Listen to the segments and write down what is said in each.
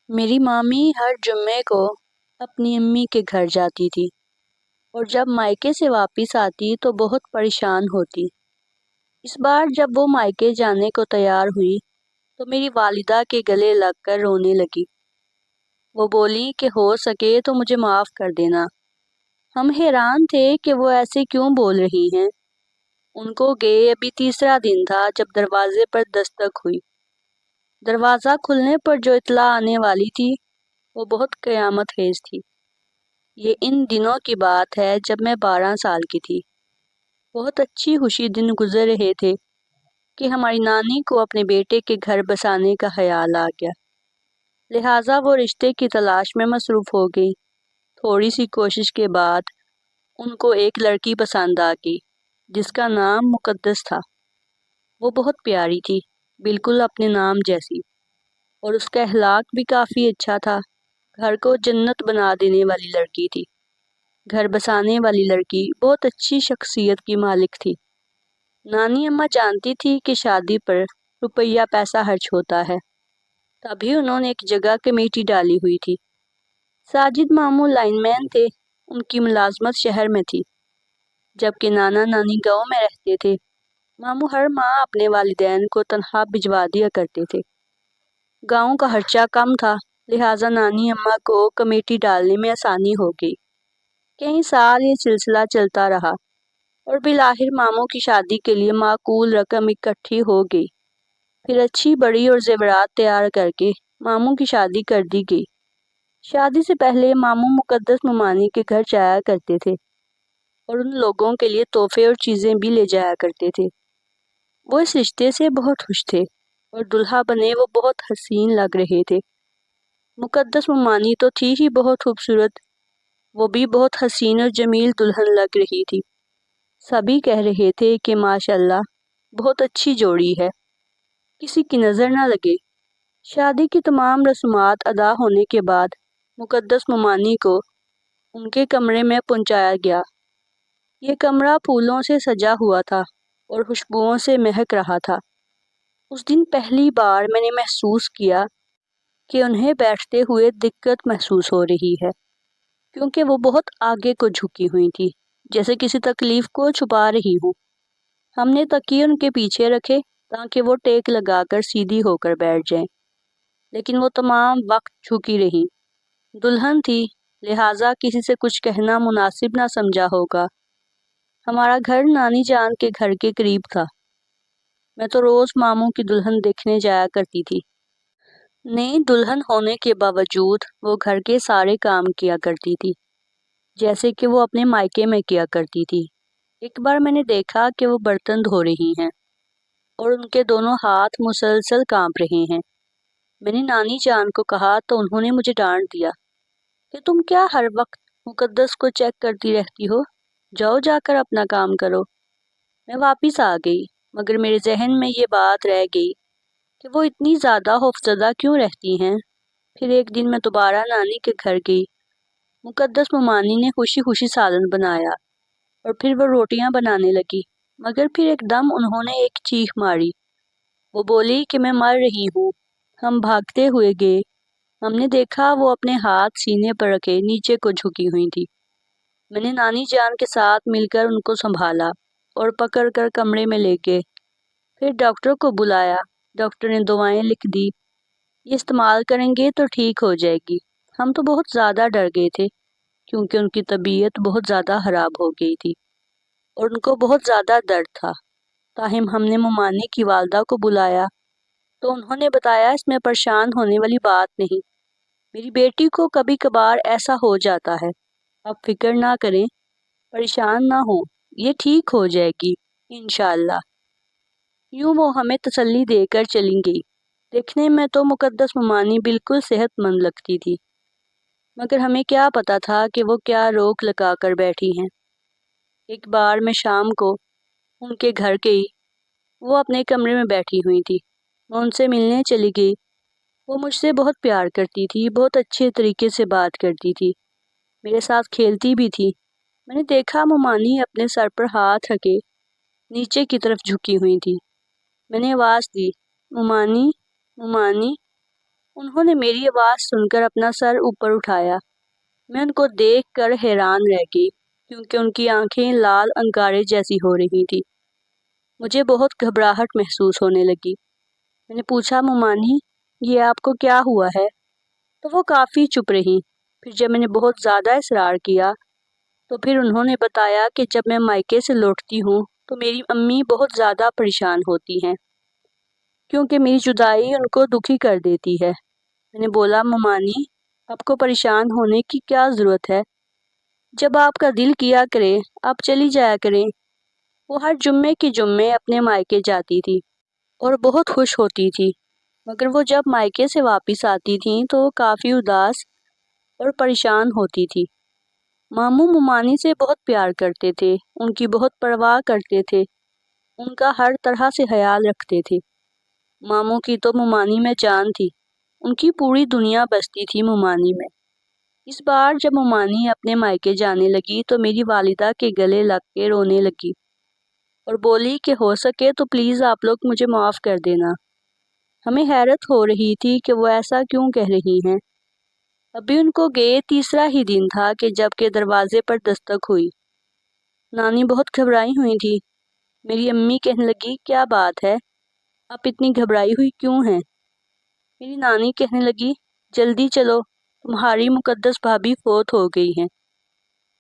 میری مامی ہر جمعے کو اپنی امی کے گھر جاتی تھی اور جب مائکے سے واپس آتی تو بہت پریشان ہوتی۔ اس بار جب وہ مائکے جانے کو تیار ہوئی تو میری والدہ کے گلے لگ کر رونے لگی۔ وہ بولی کہ ہو سکے تو مجھے معاف کر دینا۔ ہم حیران تھے کہ وہ ایسے کیوں بول رہی ہیں۔ ان کو گئے ابھی تیسرا دن تھا جب دروازے پر دستک ہوئی۔ دروازہ کھلنے پر جو اطلاع آنے والی تھی وہ بہت قیامت خیز تھی۔ یہ ان دنوں کی بات ہے جب میں 12 سال کی تھی۔ بہت اچھی خوشی دن گزر رہے تھے کہ ہماری نانی کو اپنے بیٹے کے گھر بسانے کا خیال آ گیا، لہٰذا وہ رشتے کی تلاش میں مصروف ہو گئی۔ تھوڑی سی کوشش کے بعد ان کو ایک لڑکی پسند آ گئی جس کا نام مقدس تھا۔ وہ بہت پیاری تھی، بالکل اپنے نام جیسی، اور اس کا اخلاق بھی کافی اچھا تھا۔ گھر کو جنت بنا دینے والی لڑکی تھی۔ گھر بسانے والی لڑکی بہت اچھی شخصیت کی مالک تھی۔ نانی اماں جانتی تھی کہ شادی پر روپیہ پیسہ خرچ ہوتا ہے، تبھی انہوں نے ایک جگہ کمیٹی ڈالی ہوئی تھی۔ ساجد ماموں لائن مین تھے، ان کی ملازمت شہر میں تھی، جبکہ نانا نانی گاؤں میں رہتے تھے۔ ماموں ہر ماہ اپنے والدین کو تنخواہ بھجوا دیا کرتے تھے۔ گاؤں کا خرچہ کم تھا، لہٰذا نانی اماں کو کمیٹی ڈالنے میں آسانی ہو گئی۔ کئی سال یہ سلسلہ چلتا رہا اور بالآخر ماموں کی شادی کے لیے معقول رقم اکٹھی ہو گئی۔ پھر اچھی بڑی اور زیورات تیار کر کے ماموں کی شادی کر دی گئی۔ شادی سے پہلے ماموں مقدس ممانی کے گھر جایا کرتے تھے اور ان لوگوں کے لیے تحفے اور چیزیں بھی لے جایا کرتے تھے۔ وہ اس رشتے سے بہت خوش تھے اور دلہا بنے وہ بہت حسین لگ رہے تھے۔ مقدس ممانی تو تھی ہی بہت خوبصورت، وہ بھی بہت حسین اور جمیل دلہن لگ رہی تھی۔ سبھی کہہ رہے تھے کہ ماشاءاللہ بہت اچھی جوڑی ہے، کسی کی نظر نہ لگے۔ شادی کی تمام رسومات ادا ہونے کے بعد مقدس ممانی کو ان کے کمرے میں پہنچایا گیا۔ یہ کمرہ پھولوں سے سجا ہوا تھا اور خوشبوؤں سے مہک رہا تھا۔ اس دن پہلی بار میں نے محسوس کیا کہ انہیں بیٹھتے ہوئے دقت محسوس ہو رہی ہے، کیونکہ وہ بہت آگے کو جھکی ہوئی تھی، جیسے کسی تکلیف کو چھپا رہی ہوں۔ ہم نے تکیے ان کے پیچھے رکھے تاکہ وہ ٹیک لگا کر سیدھی ہو کر بیٹھ جائیں، لیکن وہ تمام وقت جھکی رہی۔ دلہن تھی، لہٰذا کسی سے کچھ کہنا مناسب نہ سمجھا ہوگا۔ ہمارا گھر نانی جان کے گھر کے قریب تھا۔ میں تو روز ماموں کی دلہن دیکھنے جایا کرتی تھی۔ نئی دلہن ہونے کے باوجود وہ گھر کے سارے کام کیا کرتی تھی، جیسے کہ وہ اپنے مائکے میں کیا کرتی تھی۔ ایک بار میں نے دیکھا کہ وہ برتن دھو رہی ہیں اور ان کے دونوں ہاتھ مسلسل کانپ رہے ہیں۔ میں نے نانی جان کو کہا تو انہوں نے مجھے ڈانٹ دیا کہ تم کیا ہر وقت مقدس کو چیک کرتی رہتی ہو، جاؤ جا کر اپنا کام کرو۔ میں واپس آ گئی، مگر میرے ذہن میں یہ بات رہ گئی کہ وہ اتنی زیادہ خوفزدہ کیوں رہتی ہیں۔ پھر ایک دن میں دوبارہ نانی کے گھر گئی۔ مقدس ممانی نے خوشی خوشی سالن بنایا اور پھر وہ روٹیاں بنانے لگی، مگر پھر ایک دم انہوں نے ایک چیخ ماری۔ وہ بولی کہ میں مر رہی ہوں۔ ہم بھاگتے ہوئے گئے۔ ہم نے دیکھا وہ اپنے ہاتھ سینے پر رکھے نیچے کو جھکی ہوئی تھی۔ میں نے نانی جان کے ساتھ مل کر ان کو سنبھالا اور پکڑ کر کمرے میں لے گئے۔ پھر ڈاکٹر کو بلایا، ڈاکٹر نے دوائیں لکھ دی، یہ استعمال کریں گے تو ٹھیک ہو جائے گی۔ ہم تو بہت زیادہ ڈر گئے تھے کیونکہ ان کی طبیعت بہت زیادہ خراب ہو گئی تھی اور ان کو بہت زیادہ درد تھا۔ تاہم ہم نے ممانی کی والدہ کو بلایا تو انہوں نے بتایا اس میں پریشان ہونے والی بات نہیں، میری بیٹی کو کبھی کبھار ایسا ہو جاتا ہے، آپ فکر نہ کریں، پریشان نہ ہوں، یہ ٹھیک ہو جائے گی انشاءاللہ۔ یوں وہ ہمیں تسلی دے کر چلی گئی۔ دیکھنے میں تو مقدس ممانی بالکل صحت مند لگتی تھی، مگر ہمیں کیا پتا تھا کہ وہ کیا روک لگا کر بیٹھی ہیں۔ ایک بار میں شام کو ان کے گھر گئی، وہ اپنے کمرے میں بیٹھی ہوئی تھی۔ میں ان سے ملنے چلی گئی۔ وہ مجھ سے بہت پیار کرتی تھی، بہت اچھے طریقے سے بات کرتی تھی، میرے ساتھ کھیلتی بھی تھی۔ میں نے دیکھا ممانی اپنے سر پر ہاتھ رکھے نیچے کی طرف جھکی ہوئی تھی۔ میں نے آواز دی، ممانی، ممانی۔ انہوں نے میری آواز سن کر اپنا سر اوپر اٹھایا۔ میں ان کو دیکھ کر حیران رہ گئی کیونکہ ان کی آنکھیں لال انگارے جیسی ہو رہی تھی۔ مجھے بہت گھبراہٹ محسوس ہونے لگی۔ میں نے پوچھا، ممانی یہ آپ کو کیا ہوا ہے؟ تو وہ کافی چپ رہی۔ پھر جب میں نے بہت زیادہ اصرار کیا تو پھر انہوں نے بتایا کہ جب میں مائکے سے لوٹتی ہوں تو میری امی بہت زیادہ پریشان ہوتی ہیں کیونکہ میری جدائی ان کو دکھی کر دیتی ہے۔ میں نے بولا، ممانی آپ کو پریشان ہونے کی کیا ضرورت ہے؟ جب آپ کا دل کیا کرے آپ چلی جایا کریں۔ وہ ہر جمعے کے جمعے اپنے مائکے جاتی تھی اور بہت خوش ہوتی تھی، مگر وہ جب مائکے سے واپس آتی تھیں تو وہ کافی اداس اور پریشان ہوتی تھی۔ ماموں ممانی سے بہت پیار کرتے تھے، ان کی بہت پرواہ کرتے تھے، ان کا ہر طرح سے خیال رکھتے تھے۔ ماموں کی تو ممانی میں جان تھی، ان کی پوری دنیا بستی تھی ممانی میں۔ اس بار جب ممانی اپنے مائکے جانے لگی تو میری والدہ کے گلے لگ کے رونے لگی اور بولی کہ ہو سکے تو پلیز آپ لوگ مجھے معاف کر دینا۔ ہمیں حیرت ہو رہی تھی کہ وہ ایسا کیوں کہہ رہی ہیں۔ ابھی ان کو گئے تیسرا ہی دن تھا کہ جب کہ دروازے پر دستک ہوئی۔ نانی بہت گھبرائی ہوئی تھی۔ میری امی کہنے لگی، کیا بات ہے؟ آپ اتنی گھبرائی ہوئی کیوں ہیں؟ میری نانی کہنے لگی، جلدی چلو، تمہاری مقدس بھابھی فوت ہو گئی ہیں۔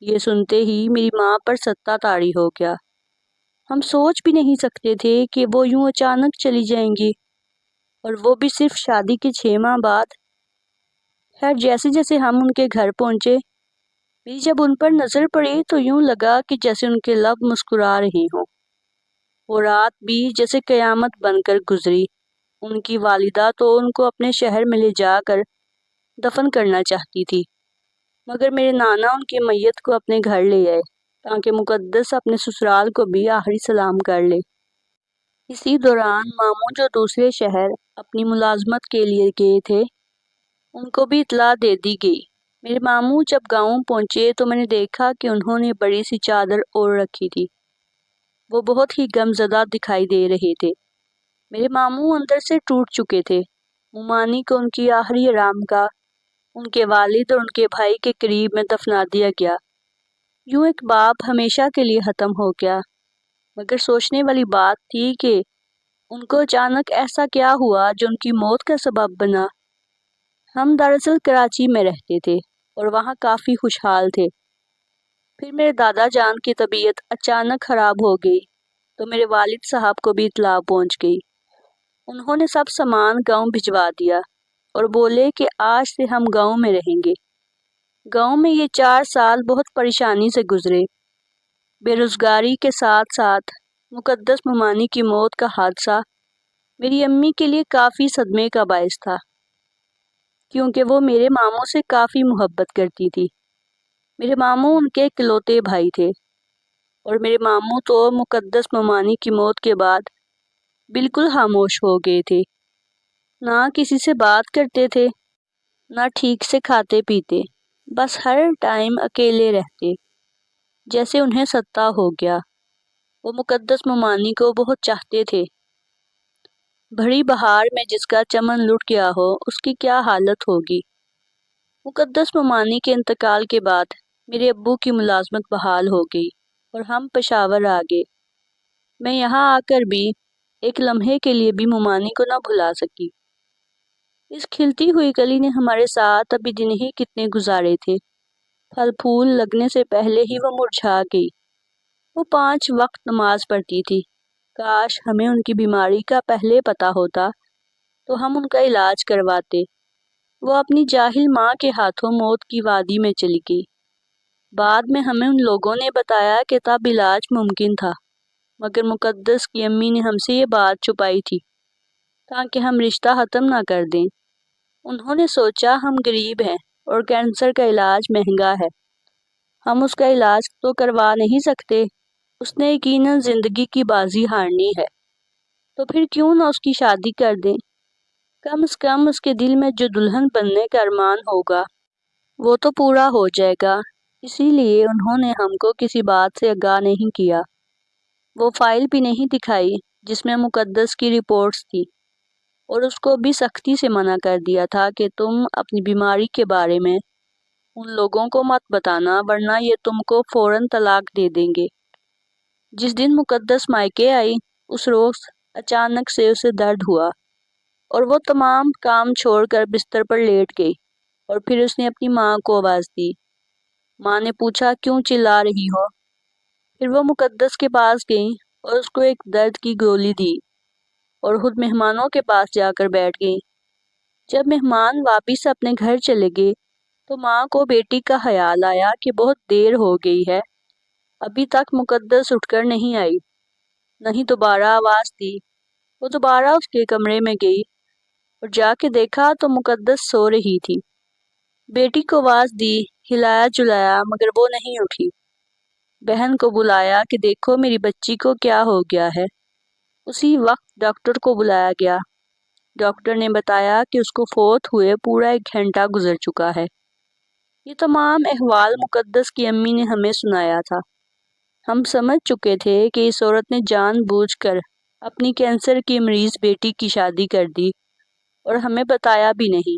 یہ سنتے ہی میری ماں پر ستہ طاری ہو گیا۔ ہم سوچ بھی نہیں سکتے تھے کہ وہ یوں اچانک چلی جائیں گی، اور وہ بھی صرف شادی کے 6 ماہ بعد۔ خیر جیسے جیسے ہم ان کے گھر پہنچے، میری جب ان پر نظر پڑی تو یوں لگا کہ جیسے ان کے لب مسکرا رہے ہوں۔ وہ رات بھی جیسے قیامت بن کر گزری۔ ان کی والدہ تو ان کو اپنے شہر میں لے جا کر دفن کرنا چاہتی تھی، مگر میرے نانا ان کی میت کو اپنے گھر لے آئے تاکہ مقدس اپنے سسرال کو بھی آخری سلام کر لے۔ اسی دوران ماموں جو دوسرے شہر اپنی ملازمت کے لیے گئے تھے، ان کو بھی اطلاع دے دی گئی۔ میرے ماموں جب گاؤں پہنچے تو میں نے دیکھا کہ انہوں نے بڑی سی چادر اوڑھ رکھی تھی۔ وہ بہت ہی غم زدہ دکھائی دے رہے تھے۔ میرے ماموں اندر سے ٹوٹ چکے تھے۔ ممانی کو ان کی آخری آرام گاہ ان کے والد اور ان کے بھائی کے قریب میں دفنا دیا گیا۔ یوں ایک باپ ہمیشہ کے لیے ختم ہو گیا۔ مگر سوچنے والی بات تھی کہ ان کو اچانک ایسا کیا ہوا جو ان کی موت کا سبب بنا۔ ہم دراصل کراچی میں رہتے تھے اور وہاں کافی خوشحال تھے۔ پھر میرے دادا جان کی طبیعت اچانک خراب ہو گئی تو میرے والد صاحب کو بھی اطلاع پہنچ گئی۔ انہوں نے سب سامان گاؤں بھجوا دیا اور بولے کہ آج سے ہم گاؤں میں رہیں گے۔ گاؤں میں یہ 4 سال بہت پریشانی سے گزرے۔ بے روزگاری کے ساتھ ساتھ مقدس ممانی کی موت کا حادثہ میری امی کے لیے کافی صدمے کا باعث تھا، کیونکہ وہ میرے ماموں سے کافی محبت کرتی تھی۔ میرے ماموں ان کے اکلوتے بھائی تھے اور میرے ماموں تو مقدس ممانی کی موت کے بعد بالکل خاموش ہو گئے تھے۔ نہ کسی سے بات کرتے تھے، نہ ٹھیک سے کھاتے پیتے، بس ہر ٹائم اکیلے رہتے، جیسے انہیں ستہ ہو گیا۔ وہ مقدس ممانی کو بہت چاہتے تھے۔ بھری بہار میں جس کا چمن لٹ گیا ہو اس کی کیا حالت ہوگی۔ مقدس ممانی کے انتقال کے بعد میرے ابو کی ملازمت بحال ہو گئی اور ہم پشاور آ گئے۔ میں یہاں آ کر بھی ایک لمحے کے لیے بھی ممانی کو نہ بھلا سکی۔ اس کھلتی ہوئی کلی نے ہمارے ساتھ ابھی دن ہی کتنے گزارے تھے۔ پھل پھول لگنے سے پہلے ہی وہ مرجھا گئی۔ وہ 5 وقت نماز پڑھتی تھی۔ کاش ہمیں ان کی بیماری کا پہلے پتہ ہوتا تو ہم ان کا علاج کرواتے۔ وہ اپنی جاہل ماں کے ہاتھوں موت کی وادی میں چلی گئی۔ بعد میں ہمیں ان لوگوں نے بتایا کہ تب علاج ممکن تھا، مگر مقدس کی امی نے ہم سے یہ بات چھپائی تھی تاکہ ہم رشتہ ختم نہ کر دیں۔ انہوں نے سوچا ہم غریب ہیں اور کینسر کا علاج مہنگا ہے، ہم اس کا علاج تو کروا نہیں سکتے۔ اس نے یقیناً زندگی کی بازی ہارنی ہے، تو پھر کیوں نہ اس کی شادی کر دیں۔ کم از کم اس کے دل میں جو دلہن بننے کا ارمان ہوگا وہ تو پورا ہو جائے گا۔ اسی لیے انہوں نے ہم کو کسی بات سے آگاہ نہیں کیا۔ وہ فائل بھی نہیں دکھائی جس میں مقدس کی رپورٹس تھی۔ اور اس کو بھی سختی سے منع کر دیا تھا کہ تم اپنی بیماری کے بارے میں ان لوگوں کو مت بتانا ورنہ یہ تم کو فوراً طلاق دے دیں گے۔ جس دن مقدس مائکے آئی اس روز اچانک سے اسے درد ہوا اور وہ تمام کام چھوڑ کر بستر پر لیٹ گئی اور پھر اس نے اپنی ماں کو آواز دی۔ ماں نے پوچھا کیوں چلا رہی ہو؟ پھر وہ مقدس کے پاس گئی اور اس کو ایک درد کی گولی دی اور خود مہمانوں کے پاس جا کر بیٹھ گئی۔ جب مہمان واپس اپنے گھر چلے گئے تو ماں کو بیٹی کا خیال آیا کہ بہت دیر ہو گئی ہے، ابھی تک مقدس اٹھ کر نہیں آئی۔ نہیں دوبارہ آواز دی۔ وہ دوبارہ اس کے کمرے میں گئی اور جا کے دیکھا تو مقدس سو رہی تھی۔ بیٹی کو آواز دی، ہلایا جلایا مگر وہ نہیں اٹھی۔ بہن کو بلایا کہ دیکھو میری بچی کو کیا ہو گیا ہے۔ اسی وقت ڈاکٹر کو بلایا گیا۔ ڈاکٹر نے بتایا کہ اس کو فوت ہوئے پورا 1 گھنٹہ گزر چکا ہے۔ یہ تمام احوال مقدس کی امی نے ہمیں سنایا تھا۔ ہم سمجھ چکے تھے کہ اس عورت نے جان بوجھ کر اپنی کینسر کی مریض بیٹی کی شادی کر دی اور ہمیں بتایا بھی نہیں۔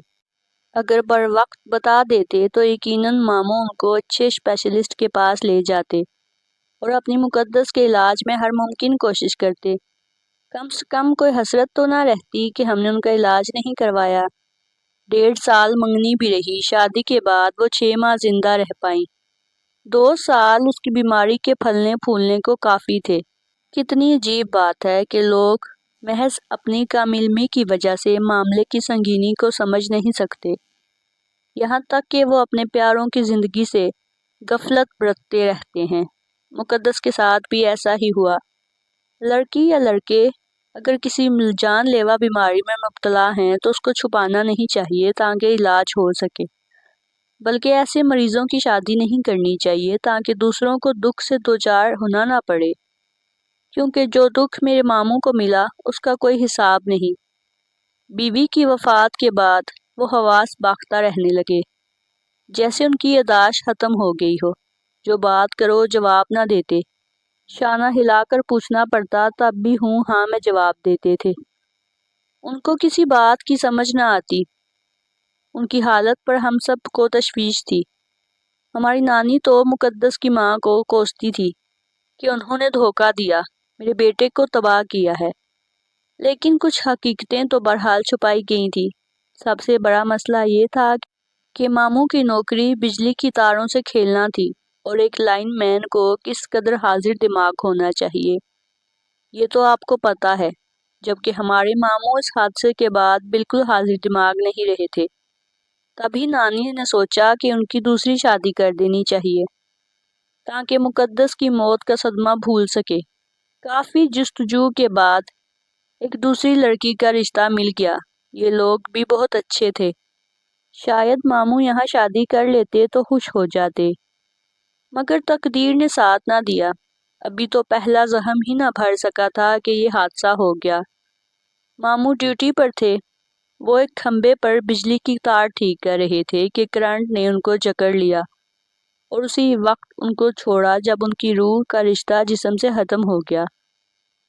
اگر بر وقت بتا دیتے تو یقیناً ماموں ان کو اچھے اسپیشلسٹ کے پاس لے جاتے اور اپنی مقدس کے علاج میں ہر ممکن کوشش کرتے۔ کم سے کم کوئی حسرت تو نہ رہتی کہ ہم نے ان کا علاج نہیں کروایا۔ 1.5 سال منگنی بھی رہی۔ شادی کے بعد وہ 6 ماہ زندہ رہ پائیں۔ 2 سال اس کی بیماری کے پھلنے پھولنے کو کافی تھے۔ کتنی عجیب بات ہے کہ لوگ محض اپنی کم علمی کی وجہ سے معاملے کی سنگینی کو سمجھ نہیں سکتے، یہاں تک کہ وہ اپنے پیاروں کی زندگی سے غفلت برتتے رہتے ہیں۔ مقدس کے ساتھ بھی ایسا ہی ہوا۔ لڑکی یا لڑکے اگر کسی جان لیوا بیماری میں مبتلا ہیں تو اس کو چھپانا نہیں چاہیے تاکہ علاج ہو سکے، بلکہ ایسے مریضوں کی شادی نہیں کرنی چاہیے تاکہ دوسروں کو دکھ سے دوچار ہونا نہ پڑے، کیونکہ جو دکھ میرے ماموں کو ملا اس کا کوئی حساب نہیں۔ بیوی کی وفات کے بعد وہ حواس باختہ رہنے لگے، جیسے ان کی یادداشت ختم ہو گئی ہو۔ جو بات کرو جواب نہ دیتے، شانہ ہلا کر پوچھنا پڑتا تب بھی ہوں ہاں میں جواب دیتے تھے۔ ان کو کسی بات کی سمجھ نہ آتی۔ ان کی حالت پر ہم سب کو تشویش تھی۔ ہماری نانی تو مقدس کی ماں کو کوستی تھی کہ انہوں نے دھوکہ دیا، میرے بیٹے کو تباہ کیا ہے، لیکن کچھ حقیقتیں تو بہرحال چھپائی گئی تھی۔ سب سے بڑا مسئلہ یہ تھا کہ ماموں کی نوکری بجلی کی تاروں سے کھیلنا تھی اور ایک لائن مین کو کس قدر حاضر دماغ ہونا چاہیے یہ تو آپ کو پتہ ہے، جبکہ ہمارے ماموں اس حادثے کے بعد بالکل حاضر دماغ نہیں رہے تھے۔ تبھی نانی نے سوچا کہ ان کی دوسری شادی کر دینی چاہیے تاکہ مقدس کی موت کا صدمہ بھول سکے۔ کافی جستجو کے بعد ایک دوسری لڑکی کا رشتہ مل گیا۔ یہ لوگ بھی بہت اچھے تھے۔ شاید ماموں یہاں شادی کر لیتے تو خوش ہو جاتے، مگر تقدیر نے ساتھ نہ دیا۔ ابھی تو پہلا زخم ہی نہ بھر سکا تھا کہ یہ حادثہ ہو گیا۔ ماموں ڈیوٹی پر تھے۔ وہ ایک کھمبے پر بجلی کی تار ٹھیک کر رہے تھے کہ کرنٹ نے ان کو جکڑ لیا اور اسی وقت ان کو چھوڑا جب ان کی روح کا رشتہ جسم سے ختم ہو گیا۔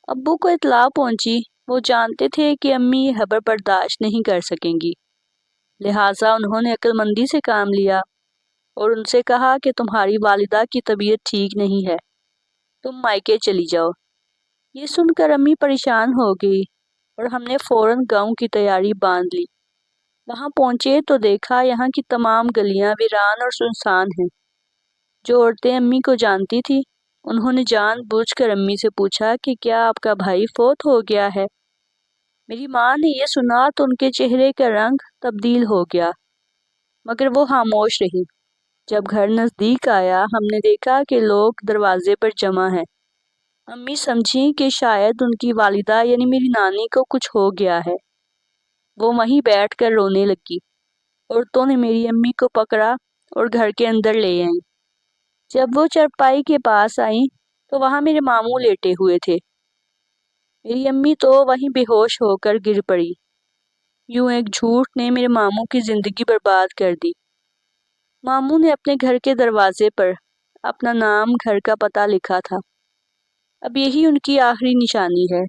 ابو کو اطلاع پہنچی۔ وہ جانتے تھے کہ امی یہ خبر برداشت نہیں کر سکیں گی، لہٰذا انہوں نے عقل مندی سے کام لیا اور ان سے کہا کہ تمہاری والدہ کی طبیعت ٹھیک نہیں ہے، تم مائکے چلی جاؤ۔ یہ سن کر امی پریشان ہو گئی اور ہم نے فوراً گاؤں کی تیاری باندھ لی۔ وہاں پہنچے تو دیکھا یہاں کی تمام گلیاں ویران اور سنسان ہیں۔ جو عورتیں امی کو جانتی تھیں انہوں نے جان بوجھ کر امی سے پوچھا کہ کیا آپ کا بھائی فوت ہو گیا ہے؟ میری ماں نے یہ سنا تو ان کے چہرے کا رنگ تبدیل ہو گیا، مگر وہ خاموش رہی۔ جب گھر نزدیک آیا ہم نے دیکھا کہ لوگ دروازے پر جمع ہیں۔ امی سمجھیں کہ شاید ان کی والدہ یعنی میری نانی کو کچھ ہو گیا ہے۔ وہ وہیں بیٹھ کر رونے لگی۔ عورتوں نے میری امی کو پکڑا اور گھر کے اندر لے آئیں۔ جب وہ چرپائی کے پاس آئیں تو وہاں میرے ماموں لیٹے ہوئے تھے۔ میری امی تو وہیں بے ہوش ہو کر گر پڑی۔ یوں ایک جھوٹ نے میرے ماموں کی زندگی برباد کر دی۔ ماموں نے اپنے گھر کے دروازے پر اپنا نام، گھر کا پتہ لکھا تھا۔ اب یہی ان کی آخری نشانی ہے۔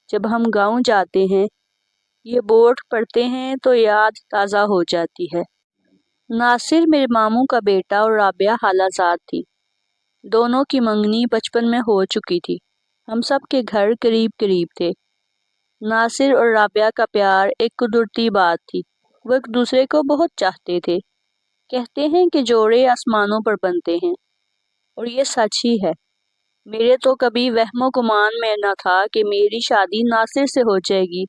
جب ہم گاؤں جاتے ہیں یہ بورڈ پڑھتے ہیں تو یاد تازہ ہو جاتی ہے۔ ناصر میرے ماموں کا بیٹا اور رابعہ خالہ زاد تھی۔ دونوں کی منگنی بچپن میں ہو چکی تھی۔ ہم سب کے گھر قریب قریب تھے۔ ناصر اور رابعہ کا پیار ایک قدرتی بات تھی۔ وہ ایک دوسرے کو بہت چاہتے تھے۔ کہتے ہیں کہ جوڑے آسمانوں پر بنتے ہیں، اور یہ سچ ہی ہے۔ میرے تو کبھی وہم و گمان میں نہ تھا کہ میری شادی ناصر سے ہو جائے گی،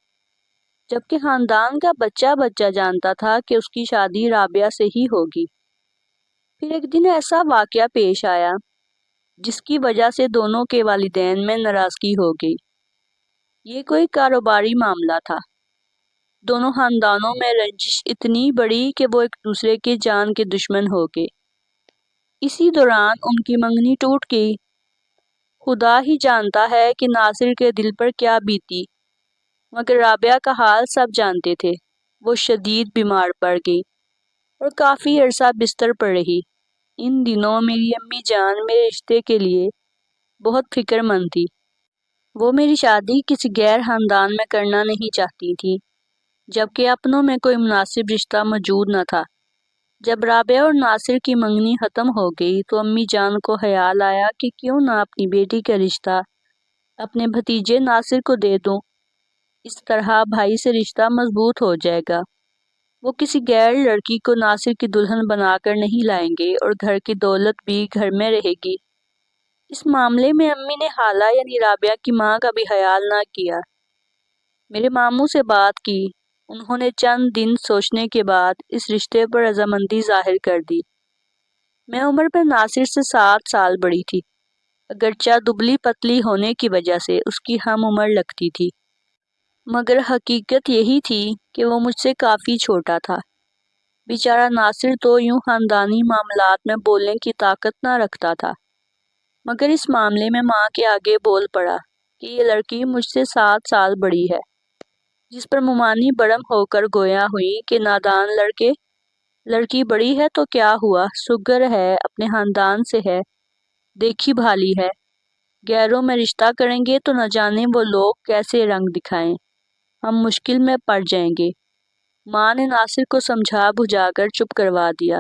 جبکہ خاندان کا بچہ بچہ جانتا تھا کہ اس کی شادی رابعہ سے ہی ہوگی۔ پھر ایک دن ایسا واقعہ پیش آیا جس کی وجہ سے دونوں کے والدین میں ناراضگی ہو گئی۔ یہ کوئی کاروباری معاملہ تھا۔ دونوں خاندانوں میں رنجش اتنی بڑی کہ وہ ایک دوسرے کے جان کے دشمن ہو گئے۔ اسی دوران ان کی منگنی ٹوٹ گئی۔ خدا ہی جانتا ہے کہ ناصر کے دل پر کیا بیتی، مگر رابعہ کا حال سب جانتے تھے۔ وہ شدید بیمار پڑ گئی اور کافی عرصہ بستر پر رہی۔ ان دنوں میری امی جان میرے رشتے کے لیے بہت فکر مند تھی۔ وہ میری شادی کسی غیر خاندان میں کرنا نہیں چاہتی تھی، جبکہ اپنوں میں کوئی مناسب رشتہ موجود نہ تھا۔ جب رابعہ اور ناصر کی منگنی ختم ہو گئی تو امی جان کو خیال آیا کہ کیوں نہ اپنی بیٹی کا رشتہ اپنے بھتیجے ناصر کو دے دوں۔ اس طرح بھائی سے رشتہ مضبوط ہو جائے گا۔ وہ کسی غیر لڑکی کو ناصر کی دلہن بنا کر نہیں لائیں گے اور گھر کی دولت بھی گھر میں رہے گی۔ اس معاملے میں امی نے خالہ یعنی رابعہ کی ماں کا بھی خیال نہ کیا۔ میرے ماموں سے بات کی۔ انہوں نے چند دن سوچنے کے بعد اس رشتے پر رضامندی ظاہر کر دی۔ میں عمر میں ناصر سے 7 سال بڑی تھی، اگرچہ دبلی پتلی ہونے کی وجہ سے اس کی ہم عمر لگتی تھی، مگر حقیقت یہی تھی کہ وہ مجھ سے کافی چھوٹا تھا۔ بیچارہ ناصر تو یوں خاندانی معاملات میں بولنے کی طاقت نہ رکھتا تھا، مگر اس معاملے میں ماں کے آگے بول پڑا کہ یہ لڑکی مجھ سے 7 سال بڑی ہے، جس پر ممانی برہم ہو کر گویا ہوئی کہ نادان لڑکی بڑی ہے تو کیا ہوا، سگر ہے، اپنے خاندان سے ہے، دیکھی بھالی ہے، غیروں میں رشتہ کریں گے تو نہ جانے وہ لوگ کیسے رنگ دکھائیں، ہم مشکل میں پڑ جائیں گے۔ ماں نے ناصر کو سمجھا بجھا کر چپ کروا دیا۔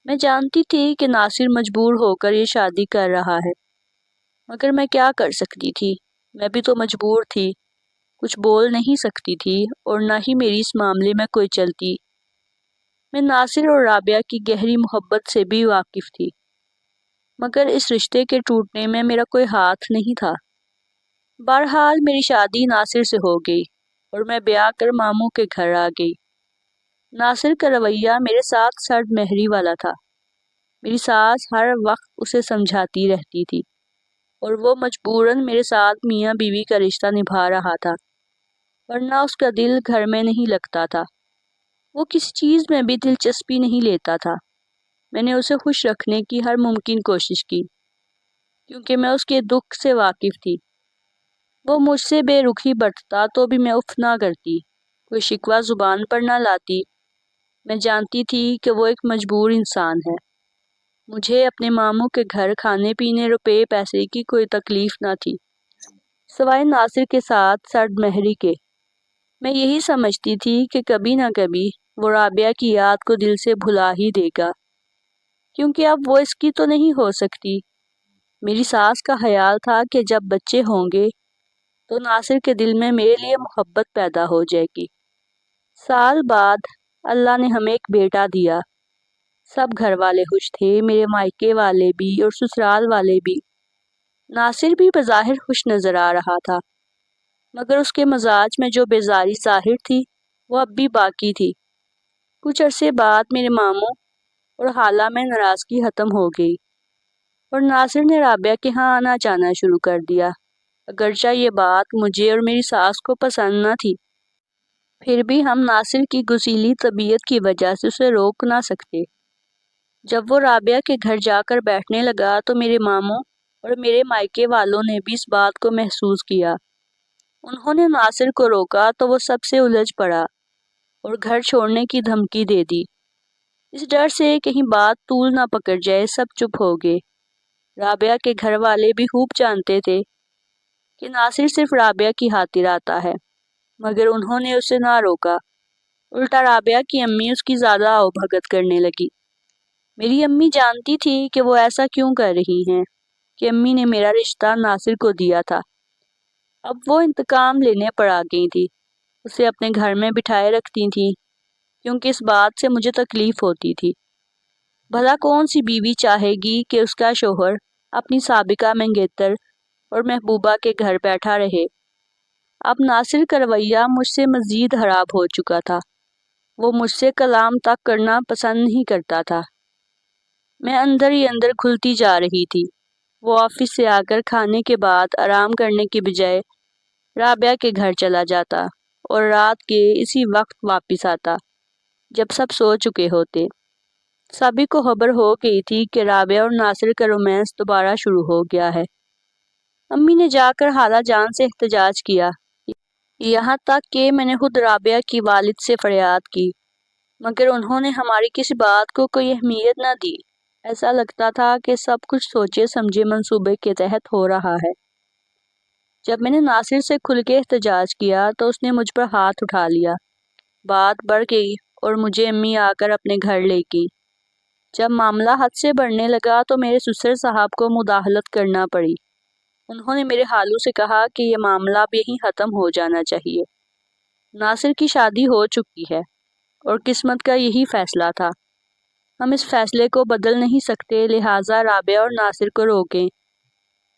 میں جانتی تھی کہ ناصر مجبور ہو کر یہ شادی کر رہا ہے، مگر میں کیا کر سکتی تھی؟ میں بھی تو مجبور تھی، کچھ بول نہیں سکتی تھی اور نہ ہی میری اس معاملے میں کوئی چلتی۔ میں ناصر اور رابعہ کی گہری محبت سے بھی واقف تھی، مگر اس رشتے کے ٹوٹنے میں میرا کوئی ہاتھ نہیں تھا۔ بہرحال میری شادی ناصر سے ہو گئی اور میں بیاہ کر ماموں کے گھر آ گئی۔ ناصر کا رویہ میرے ساتھ سرد مہری والا تھا۔ میری ساس ہر وقت اسے سمجھاتی رہتی تھی اور وہ مجبوراً میرے ساتھ میاں بیوی کا رشتہ نبھا رہا تھا، ورنہ اس کا دل گھر میں نہیں لگتا تھا۔ وہ کسی چیز میں بھی دلچسپی نہیں لیتا تھا۔ میں نے اسے خوش رکھنے کی ہر ممکن کوشش کی، کیونکہ میں اس کے دکھ سے واقف تھی۔ وہ مجھ سے بے رخی برتتا تو بھی میں اف نہ کرتی، کوئی شکوہ زبان پر نہ لاتی۔ میں جانتی تھی کہ وہ ایک مجبور انسان ہے۔ مجھے اپنے ماموں کے گھر کھانے پینے روپے پیسے کی کوئی تکلیف نہ تھی، سوائے ناصر کے ساتھ سرد مہری کے۔ میں یہی سمجھتی تھی کہ کبھی نہ کبھی وہ رابعہ کی یاد کو دل سے بھلا ہی دے گا، کیونکہ اب وہ اس کی تو نہیں ہو سکتی۔ میری ساس کا خیال تھا کہ جب بچے ہوں گے تو ناصر کے دل میں میرے لیے محبت پیدا ہو جائے گی۔ سال بعد اللہ نے ہمیں ایک بیٹا دیا۔ سب گھر والے خوش تھے، میرے مائکے والے بھی اور سسرال والے بھی۔ ناصر بھی بظاہر خوش نظر آ رہا تھا، مگر اس کے مزاج میں جو بیزاری ظاہر تھی وہ اب بھی باقی تھی۔ کچھ عرصے بعد میرے ماموں اور خالہ میں ناراضگی ختم ہو گئی اور ناصر نے رابعہ کے ہاں آنا جانا شروع کر دیا، اگرچہ یہ بات مجھے اور میری ساس کو پسند نہ تھی۔ پھر بھی ہم ناصر کی گسیلی طبیعت کی وجہ سے اسے روک نہ سکتے۔ جب وہ رابعہ کے گھر جا کر بیٹھنے لگا تو میرے ماموں اور میرے مائکے والوں نے بھی اس بات کو محسوس کیا۔ انہوں نے ناصر کو روکا تو وہ سب سے الجھ پڑا اور گھر چھوڑنے کی دھمکی دے دی۔ اس ڈر سے کہیں بات طول نہ پکڑ جائے سب چپ ہو گئے۔ رابعہ کے گھر والے بھی خوب جانتے تھے کہ ناصر صرف رابعہ کی خاطر آتا ہے۔ مگر انہوں نے اسے نہ روکا۔ الٹا رابعہ کی امی اس کی زیادہ آؤ بھگت کرنے لگی۔ میری امی جانتی تھی کہ وہ ایسا کیوں کر رہی ہیں، کہ امی نے میرا رشتہ ناصر کو دیا تھا۔ اب وہ انتقام لینے پر آ گئی تھی، اسے اپنے گھر میں بٹھائے رکھتی تھی، کیونکہ اس بات سے مجھے تکلیف ہوتی تھی۔ بھلا کون سی بیوی چاہے گی کہ اس کا شوہر اپنی سابقہ منگیتر اور محبوبہ کے گھر بیٹھا رہے؟ اب ناصر کا رویہ مجھ سے مزید خراب ہو چکا تھا۔ وہ مجھ سے کلام تک کرنا پسند نہیں کرتا تھا۔ میں اندر ہی اندر کھلتی جا رہی تھی۔ وہ آفس سے آ کر کھانے کے بعد آرام کرنے کی بجائے رابعہ کے گھر چلا جاتا اور رات کے اسی وقت واپس آتا جب سب سو چکے ہوتے۔ سبھی کو خبر ہو گئی تھی کہ رابعہ اور ناصر کا رومانس دوبارہ شروع ہو گیا ہے۔ امی نے جا کر خالہ جان سے احتجاج کیا، یہاں تک کہ میں نے خود رابعہ کی والد سے فریاد کی، مگر انہوں نے ہماری کسی بات کو کوئی اہمیت نہ دی۔ ایسا لگتا تھا کہ سب کچھ سوچے سمجھے منصوبے کے تحت ہو رہا ہے۔ جب میں نے ناصر سے کھل کے احتجاج کیا تو اس نے مجھ پر ہاتھ اٹھا لیا۔ بات بڑھ گئی اور مجھے امی آ کر اپنے گھر لے گئی۔ جب معاملہ حد سے بڑھنے لگا تو میرے سسر صاحب کو مداخلت کرنا پڑی۔ انہوں نے میرے خالو سے کہا کہ یہ معاملہ اب یہیں ختم ہو جانا چاہیے۔ ناصر کی شادی ہو چکی ہے اور قسمت کا یہی فیصلہ تھا۔ ہم اس فیصلے کو بدل نہیں سکتے، لہٰذا رابعہ اور ناصر کو روکیں۔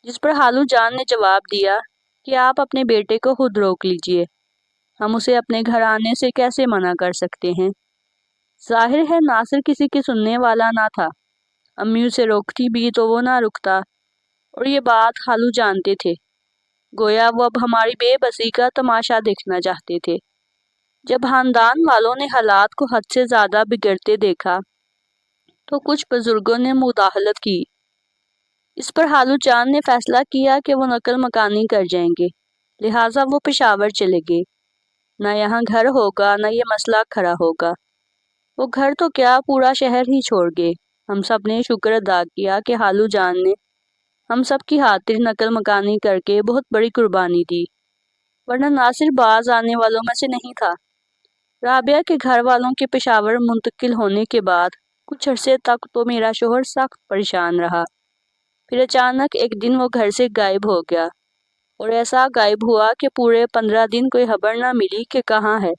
جس پر خالو جان نے جواب دیا کہ آپ اپنے بیٹے کو خود روک لیجئے، ہم اسے اپنے گھر آنے سے کیسے منع کر سکتے ہیں؟ ظاہر ہے ناصر کسی کی سننے والا نہ تھا۔ امی اسے روکتی بھی تو وہ نہ رکتا، اور یہ بات خالو جانتے تھے۔ گویا وہ اب ہماری بے بسی کا تماشا دیکھنا چاہتے تھے۔ جب خاندان والوں نے حالات کو حد سے زیادہ بگڑتے دیکھا تو کچھ بزرگوں نے مداخلت کی۔ اس پر خالو جان نے فیصلہ کیا کہ وہ نقل مکانی کر جائیں گے، لہٰذا وہ پشاور چلے گئے۔ نہ یہاں گھر ہوگا نہ یہ مسئلہ کھڑا ہوگا۔ وہ گھر تو کیا پورا شہر ہی چھوڑ گئے۔ ہم سب نے شکر ادا کیا کہ خالو جان نے ہم سب کی خاطر نقل مکانی کر کے بہت بڑی قربانی دی، ورنہ ناصر باز آنے والوں میں سے نہیں تھا۔ رابعہ کے گھر والوں کے پشاور منتقل ہونے کے بعد کچھ عرصے تک تو میرا شوہر سخت پریشان رہا۔ پھر اچانک ایک دن وہ گھر سے غائب ہو گیا، اور ایسا غائب ہوا کہ پورے 15 دن کوئی خبر نہ ملی کہ کہاں ہے۔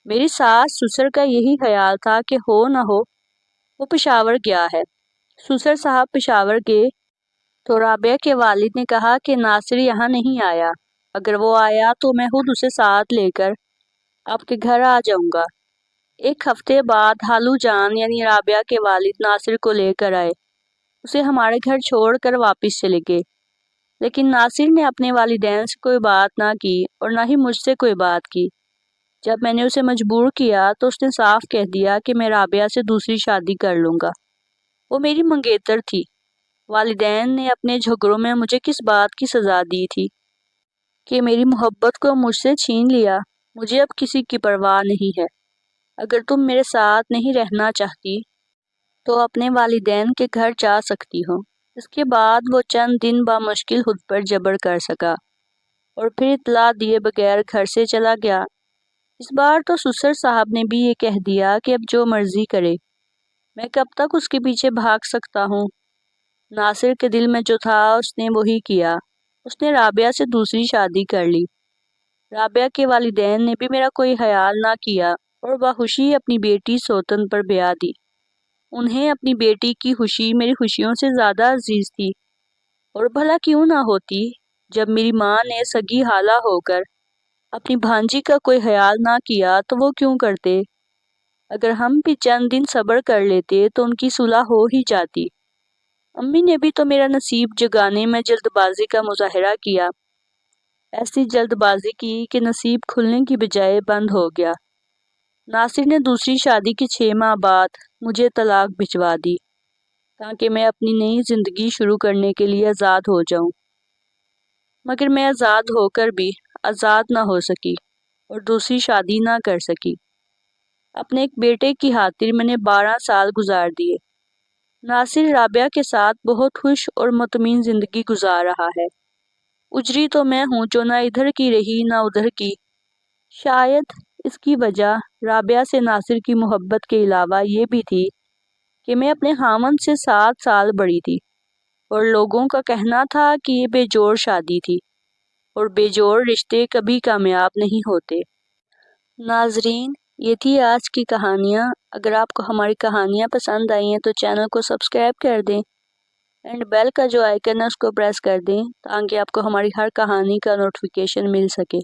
میری ساس سسر کا یہی خیال تھا کہ ہو نہ ہو وہ پشاور گیا ہے۔ سسر صاحب پشاور گئے تو رابعہ کے والد نے کہا کہ ناصر یہاں نہیں آیا، اگر وہ آیا تو میں خود اسے ساتھ لے کر آپ کے گھر آ جاؤں گا۔ ایک ہفتے بعد خالو جان یعنی رابعہ کے والد ناصر کو لے کر آئے، اسے ہمارے گھر چھوڑ کر واپس چلے گئے۔ لیکن ناصر نے اپنے والدین سے کوئی بات نہ کی اور نہ ہی مجھ سے کوئی بات کی۔ جب میں نے اسے مجبور کیا تو اس نے صاف کہہ دیا کہ میں رابعہ سے دوسری شادی کر لوں گا۔ وہ میری منگیتر تھی۔ والدین نے اپنے جھگڑوں میں مجھے کس بات کی سزا دی تھی کہ میری محبت کو مجھ سے چھین لیا؟ مجھے اب کسی کی پرواہ نہیں ہے۔ اگر تم میرے ساتھ نہیں رہنا چاہتی تو اپنے والدین کے گھر جا سکتی ہو۔ اس کے بعد وہ چند دن بامشکل خود پر جبر کر سکا اور پھر اطلاع دیے بغیر گھر سے چلا گیا۔ اس بار تو سسر صاحب نے بھی یہ کہہ دیا کہ اب جو مرضی کرے، میں کب تک اس کے پیچھے بھاگ سکتا ہوں؟ ناصر کے دل میں جو تھا اس نے وہی کیا، اس نے رابعہ سے دوسری شادی کر لی۔ رابعہ کے والدین نے بھی میرا کوئی خیال نہ کیا اور بخوشی اپنی بیٹی سوتن پر بیاہ دی۔ انہیں اپنی بیٹی کی خوشی میری خوشیوں سے زیادہ عزیز تھی، اور بھلا کیوں نہ ہوتی جب میری ماں نے سگی خالہ ہو کر اپنی بھانجی کا کوئی خیال نہ کیا تو وہ کیوں کرتے؟ اگر ہم بھی چند دن صبر کر لیتے تو ان کی صلح ہو ہی جاتی۔ امی نے بھی تو میرا نصیب جگانے میں جلد بازی کا مظاہرہ کیا، ایسی جلد بازی کی کہ نصیب کھلنے کی بجائے بند ہو گیا۔ ناصر نے دوسری شادی کے 6 ماہ بعد مجھے طلاق بھجوا دی تاکہ میں اپنی نئی زندگی شروع کرنے کے لیے آزاد ہو جاؤں، مگر میں آزاد ہو کر بھی آزاد نہ ہو سکی اور دوسری شادی نہ کر سکی۔ اپنے ایک بیٹے کی خاطر میں نے 12 سال گزار دیے۔ ناصر رابعہ کے ساتھ بہت خوش اور مطمئن زندگی گزار رہا ہے۔ اجری تو میں ہوں جو نہ ادھر کی رہی نہ ادھر کی۔ شاید اس کی وجہ رابعہ سے ناصر کی محبت کے علاوہ یہ بھی تھی کہ میں اپنے خاوند سے 7 سال بڑی تھی اور لوگوں کا کہنا تھا کہ یہ بے جوڑ شادی تھی اور بے جوڑ رشتے کبھی کامیاب نہیں ہوتے۔ ناظرین، یہ تھی آج کی کہانیاں۔ اگر آپ کو ہماری کہانیاں پسند آئی ہیں تو چینل کو سبسکرائب کر دیں اینڈ بیل کا جو آئیکن ہے اس کو پریس کر دیں تاکہ آپ کو ہماری ہر کہانی کا نوٹیفیکیشن مل سکے۔